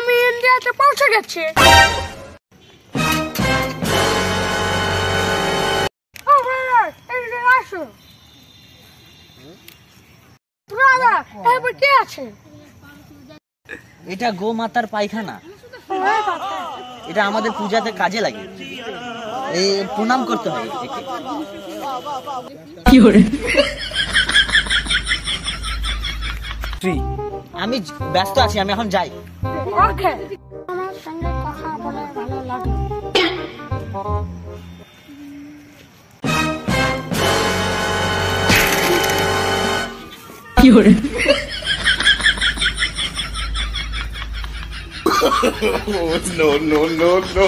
আমি ইন্ডিয়াতে পৌঁছে গেছি। কি আছে? এটা গোমাতার পায়খানা। এটা আমাদের পূজাতে কাজে লাগে। এই প্রণাম করতে হয় একে। আমি ব্যস্ত আছি, আমি এখন যাই। ওকে, আমার সঙ্গে কথা বলে ভালো লাগলো। No, no, no, no.